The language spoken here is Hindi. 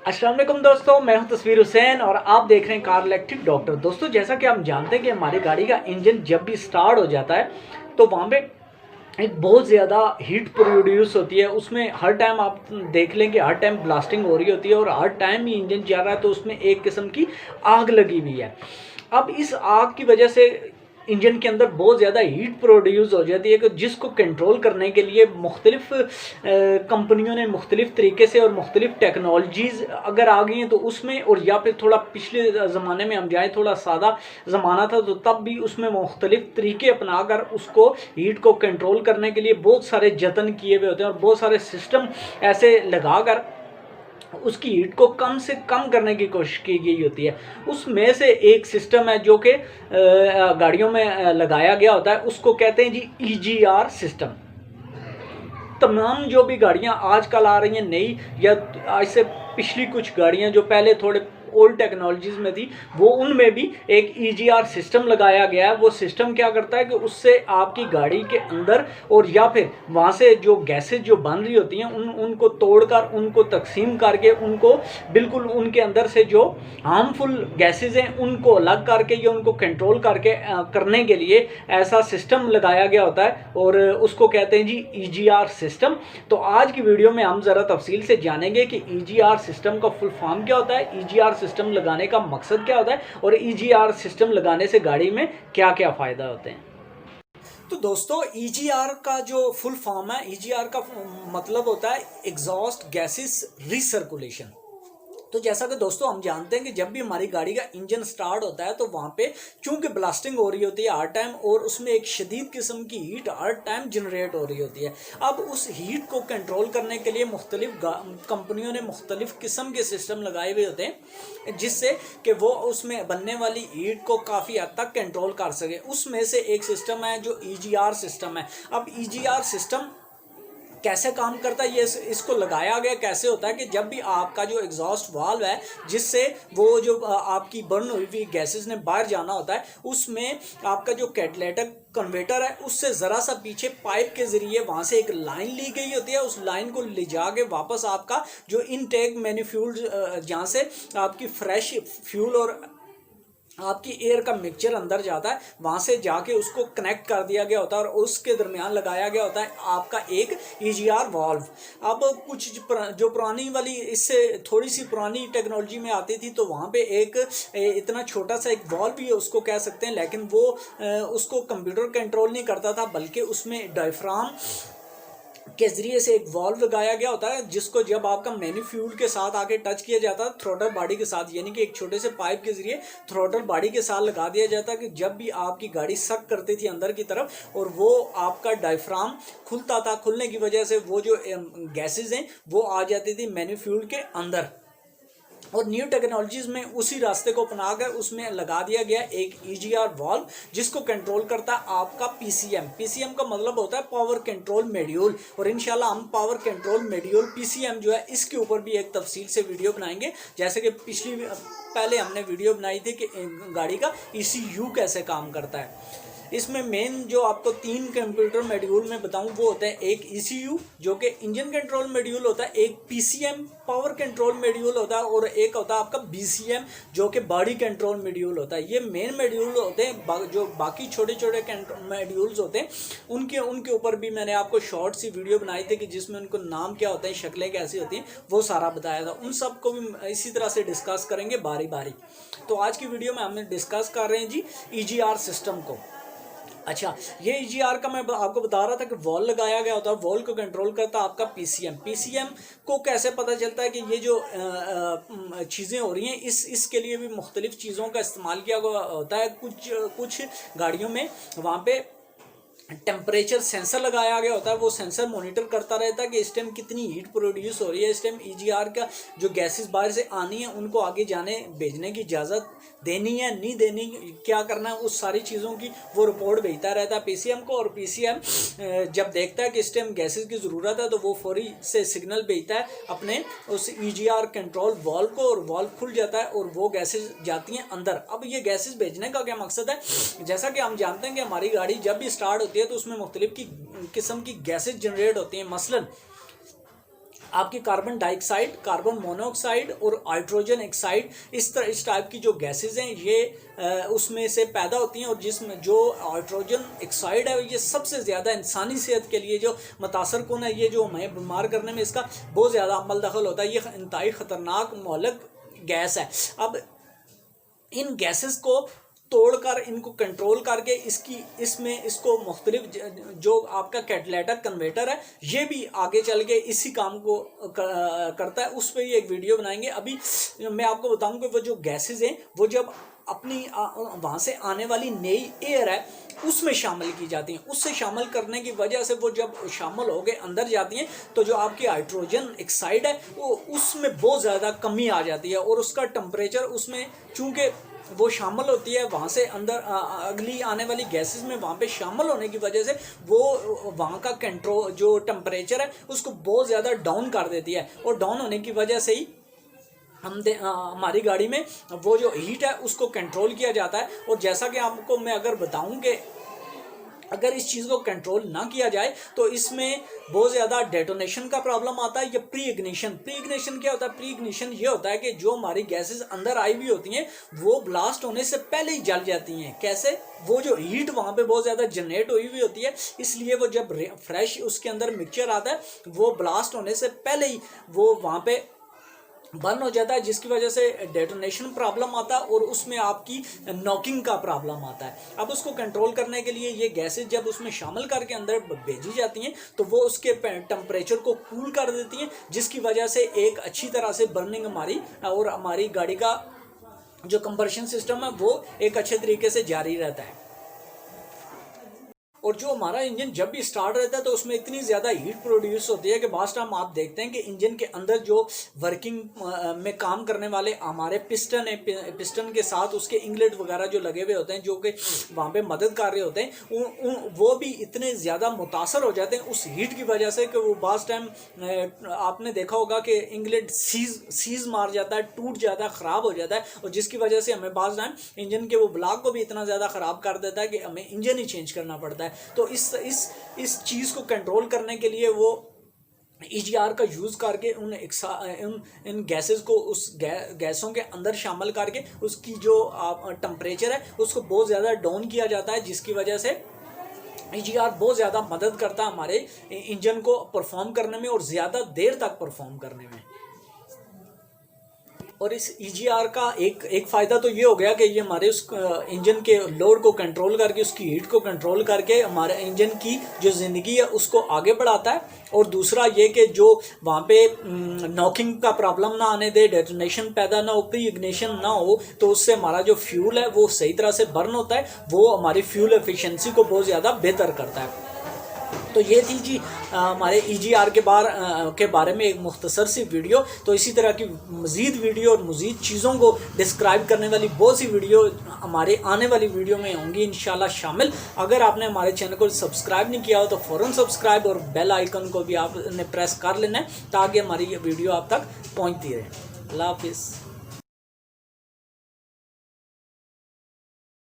अस्सलाम वालेकुम दोस्तों, मैं हूं तस्वीर हुसैन और आप देख रहे हैं कार इलेक्ट्रिक डॉक्टर। दोस्तों, जैसा कि हम जानते हैं कि हमारी गाड़ी का इंजन जब भी स्टार्ट हो जाता है तो वहाँ पे एक बहुत ज़्यादा हीट प्रोड्यूस होती है। उसमें हर टाइम आप देख लें कि हर टाइम ब्लास्टिंग हो रही होती है और हर टाइम ही इंजन चल रहा है तो उसमें एक किस्म की आग लगी हुई है। अब इस आग की वजह से इंजन के अंदर बहुत ज़्यादा हीट प्रोड्यूस हो जाती है कि जिसको कंट्रोल करने के लिए मुख्तलिफ कंपनियों ने मुख्तलिफ तरीके से और मुख्तलिफ टेक्नोलॉजीज़ अगर आ गई हैं तो उसमें, और या फिर थोड़ा पिछले ज़माने में हम जाएँ, थोड़ा सादा ज़माना था तो तब भी उसमें मुख्तलिफ तरीके अपना कर उसको हीट को कंट्रोल करने के लिए बहुत सारे जतन किए हुए होते हैं और बहुत सारे सिस्टम ऐसे लगा कर उसकी हीट को कम से कम करने की कोशिश की गई होती है। उसमें से एक सिस्टम है जो कि गाड़ियों में लगाया गया होता है, उसको कहते हैं जी ईजीआर सिस्टम। तमाम जो भी गाड़ियां आजकल आ रही हैं नई, या आज से पिछली कुछ गाड़ियां जो पहले थोड़े ओल्ड टेक्नोलॉजीज़ में थी, वो उनमें भी एक ईजीआर सिस्टम लगाया गया है। वो सिस्टम क्या करता है कि उससे आपकी गाड़ी के अंदर और या फिर वहाँ से जो गैसेज जो बन रही होती हैं उनको तोड़कर, उनको तकसीम करके, उनको बिल्कुल उनके अंदर से जो हार्मफुल गैसेज हैं उनको अलग करके या उनको कंट्रोल करके करने के लिए ऐसा सिस्टम लगाया गया होता है और उसको कहते हैं जी ईजीआर सिस्टम। तो आज की वीडियो में हम ज़रा तफसील से जानेंगे कि ईजीआर सिस्टम का फुल फॉर्म क्या होता है, ईजीआर सिस्टम लगाने का मकसद क्या होता है और ईजीआर सिस्टम लगाने से गाड़ी में क्या क्या फ़ायदा होते हैं। तो दोस्तों, ईजीआर का जो फुल फॉर्म है, ईजीआर का मतलब होता है एग्जॉस्ट गैसेस रिसर्कुलेशन। तो जैसा कि दोस्तों हम जानते हैं कि जब भी हमारी गाड़ी का इंजन स्टार्ट होता है तो वहाँ पे चूंकि ब्लास्टिंग हो रही होती है हर टाइम और उसमें एक शदीद किस्म की हीट हर टाइम जनरेट हो रही होती है। अब उस हीट को कंट्रोल करने के लिए मुख्तलिफ कंपनियों ने मुख्तलिफ किस्म के सिस्टम लगाए हुए होते हैं जिससे कि वो उसमें बनने वाली हीट को काफ़ी हद तक कंट्रोल कर सके। उसमें से एक सिस्टम है जो ईजीआर सिस्टम है। अब ईजीआर सिस्टम कैसे काम करता है, ये इसको लगाया गया कैसे होता है कि जब भी आपका जो एग्जॉस्ट वाल्व है जिससे वो जो आपकी बर्न हुई हुई गैसेस ने बाहर जाना होता है, उसमें आपका जो कैटालिटिक कन्वर्टर है उससे ज़रा सा पीछे पाइप के ज़रिए वहाँ से एक लाइन ली गई होती है। उस लाइन को ले जाके वापस आपका जो इनटेक मैन्युफ्यूल जहाँ से आपकी फ्रेश फ्यूल और आपकी एयर का मिक्सचर अंदर जाता है, वहाँ से जाके उसको कनेक्ट कर दिया गया होता है और उसके दरमियान लगाया गया होता है आपका एक ईजीआर वाल्व। अब कुछ जो पुरानी वाली, इससे थोड़ी सी पुरानी टेक्नोलॉजी में आती थी तो वहाँ पे एक इतना छोटा सा एक वाल्व भी उसको कह सकते हैं, लेकिन वो उसको कंप्यूटर कंट्रोल नहीं करता था बल्कि उसमें डायफ्राम के जरिए से एक वाल्व लगाया गया होता है जिसको जब आपका मैन्युफ्यूल के साथ आके टच किया जाता है थ्रोटल बॉडी के साथ, यानी कि एक छोटे से पाइप के जरिए थ्रोटल बॉडी के साथ लगा दिया जाता है कि जब भी आपकी गाड़ी सक करती थी अंदर की तरफ और वो आपका डायफ्राम खुलता था, खुलने की वजह से वो जो गैसेज हैं वो आ जाती थी मैन्युफ्यूल के अंदर। और न्यू टेक्नोलॉजीज में उसी रास्ते को अपनाकर उसमें लगा दिया गया एक ईजीआर वाल्व जिसको कंट्रोल करता है आपका पीसीएम। पीसीएम का मतलब होता है पावर कंट्रोल मॉड्यूल, और इंशाल्लाह हम पावर कंट्रोल मॉड्यूल पीसीएम जो है इसके ऊपर भी एक तफसील से वीडियो बनाएंगे। जैसे कि पहले हमने वीडियो बनाई थी कि गाड़ी का ईसीयू कैसे काम करता है। इसमें मेन जो आपको 3 कंप्यूटर मॉड्यूल में बताऊं वो होते हैं, एक ईसीयू जो कि इंजन कंट्रोल मॉड्यूल होता है, एक पीसीएम पावर कंट्रोल मॉड्यूल होता है और एक होता है आपका बीसीएम जो कि बॉडी कंट्रोल मॉड्यूल होता है। ये मेन मॉड्यूल होते हैं। जो बाकी छोटे छोटे मॉड्यूल्स होते हैं उनके ऊपर भी मैंने आपको शॉर्ट सी वीडियो बनाई थी कि जिसमें उनको नाम क्या होते हैं, शक्लें कैसी होती हैं, वो सारा बताया था। उन सब को भी इसी तरह से डिस्कस करेंगे बारी बारी। तो आज की वीडियो में हम डिस्कस कर रहे हैं जी ईजीआर सिस्टम को। अच्छा, ये ईजीआर का मैं आपको बता रहा था कि वॉल लगाया गया होता है, वॉल को कंट्रोल करता है आपका पीसीएम। पीसीएम को कैसे पता चलता है कि ये जो चीज़ें हो रही हैं, इसके लिए भी मुख्तलिफ चीज़ों का इस्तेमाल किया होता है। कुछ गाड़ियों में वहाँ पे टेम्परेचर सेंसर लगाया गया होता है। वो सेंसर मॉनिटर करता रहता है कि इस टाइम कितनी हीट प्रोड्यूस हो रही है, इस टाइम ईजीआर का जो गैसेस बाहर से आनी है उनको आगे जाने भेजने की इजाज़त देनी है नहीं देनी, क्या करना है, उस सारी चीज़ों की वो रिपोर्ट भेजता रहता है पीसीएम को। और पीसीएम जब देखता है कि इस टाइम गैसेस की ज़रूरत है तो वो फौरी से सिग्नल भेजता है अपने उस ईजीआर कंट्रोल वाल्व को और वाल्व खुल जाता है और वो गैसेस जाती हैं अंदर। अब ये गैसेस भेजने का क्या मकसद है, जैसा कि हम जानते हैं कि हमारी गाड़ी जब भी स्टार्ट होती है तो उसमें मुख्तलिफ किस्म की गैसेज जनरेट होती हैं। मसलन आपकी कार्बन डाइऑक्साइड, कार्बन मोनोऑक्साइड और हाइड्रोजन ऑक्साइड, इस टाइप की जो गैसेज हैं ये उसमें से पैदा होती हैं। और जिसमें जो हाइड्रोजन ऑक्साइड है ये सबसे ज़्यादा इंसानी सेहत के लिए जो मुतासर कुन है, ये जो हमें बीमार करने में इसका बहुत ज़्यादा अमल दखल होता है। ये इंतहाई ख़तरनाक मौलिक गैस है। अब इन गैसेस को तोड़कर इनको कंट्रोल करके इसको मुख्तलिफ जो आपका कैटलाइटर कन्वर्टर है ये भी आगे चल के इसी काम को करता है, उस पर ही एक वीडियो बनाएंगे। अभी मैं आपको बताऊं कि वो जो गैसेस हैं वो जब अपनी वहाँ से आने वाली नई एयर है उसमें शामिल की जाती हैं। उससे शामिल करने की वजह से वो जब शामिल हो गए अंदर जाती हैं तो जो आपकी हाइड्रोजन ऑक्साइड है वो उसमें बहुत ज़्यादा कमी आ जाती है और उसका टेम्परेचर उसमें चूँकि वो शामिल होती है वहाँ से अंदर अगली आने वाली गैसेस में वहाँ पे शामिल होने की वजह से वो वहाँ का कंट्रोल जो टेम्परेचर है उसको बहुत ज़्यादा डाउन कर देती है। और डाउन होने की वजह से ही हमारी गाड़ी में वो जो हीट है उसको कंट्रोल किया जाता है। और जैसा कि आपको मैं अगर बताऊं कि अगर इस चीज़ को कंट्रोल ना किया जाए तो इसमें बहुत ज़्यादा डेटोनेशन का प्रॉब्लम आता है या प्री इग्निशन क्या होता है? प्री इग्निशन ये होता है कि जो हमारी गैसेस अंदर आई हुई होती हैं वो ब्लास्ट होने से पहले ही जल जाती हैं। कैसे? वो जो हीट वहाँ पे बहुत ज़्यादा जनरेट हुई होती है, इसलिए वो जब फ्रेश उसके अंदर मिक्सचर आता है वो ब्लास्ट होने से पहले ही वो वहाँ पे बर्न हो जाता है, जिसकी वजह से डेटोनेशन प्रॉब्लम आता है और उसमें आपकी नॉकिंग का प्रॉब्लम आता है। अब उसको कंट्रोल करने के लिए ये गैसेस जब उसमें शामिल करके अंदर भेजी जाती हैं तो वो उसके टेम्परेचर को कूल कर देती हैं, जिसकी वजह से एक अच्छी तरह से बर्निंग हमारी गाड़ी का जो कंबशन सिस्टम है वो एक अच्छे तरीके से जारी रहता है। और जो हमारा इंजन जब भी स्टार्ट रहता है तो उसमें इतनी ज़्यादा हीट प्रोड्यूस होती है कि बास्ट टाइम आप देखते हैं कि इंजन के अंदर जो वर्किंग में काम करने वाले हमारे पिस्टन है, पिस्टन के साथ उसके इंगलेट वगैरह जो लगे हुए होते हैं जो कि वहाँ पे मदद कर रहे होते हैं, वो भी इतने ज़्यादा मुतासर हो जाते हैं उस हीट की वजह से कि वो बास्ट टाइम आपने देखा होगा कि इंगलेट सीज मार जाता है, टूट जाता है, ख़राब हो जाता है। और जिसकी वजह से हमें बास्ट टाइम इंजन के वो ब्लॉक को भी इतना ज़्यादा ख़राब कर देता है कि हमें इंजन ही चेंज करना पड़ता है। तो इस चीज़ को कंट्रोल करने के लिए वो EGR का यूज़ करके इन गैसेस को उस गैसों के अंदर शामिल करके उसकी जो टेम्परेचर है उसको बहुत ज़्यादा डाउन किया जाता है, जिसकी वजह से EGR बहुत ज़्यादा मदद करता है हमारे इंजन को परफॉर्म करने में और ज़्यादा देर तक परफॉर्म करने में। और इस EGR का एक फ़ायदा तो ये हो गया कि ये हमारे उस इंजन के लोड को कंट्रोल करके उसकी हीट को कंट्रोल करके हमारे इंजन की जो ज़िंदगी है उसको आगे बढ़ाता है। और दूसरा ये कि जो वहाँ पे नॉकिंग का प्रॉब्लम ना आने दे, डेटोनेशन पैदा ना हो, प्री इग्निशन ना हो, तो उससे हमारा जो फ्यूल है वो सही तरह से बर्न होता है, वो हमारी फ्यूल एफिशिएंसी को बहुत ज़्यादा बेहतर करता है। तो ये थी जी हमारे EGR के बारे में एक मुख्तसर सी वीडियो। तो इसी तरह की मज़ीद वीडियो और मज़ीद चीज़ों को डिस्क्राइब करने वाली बहुत सी वीडियो हमारे आने वाली वीडियो में होंगी इंशाल्लाह शामिल। अगर आपने हमारे चैनल को सब्सक्राइब नहीं किया हो तो फ़ौरन सब्सक्राइब और बेल आइकन को भी आपने प्रेस कर लेना है ताकि हमारी ये वीडियो आप तक पहुँचती रहे। अल्लाह हाफिज़।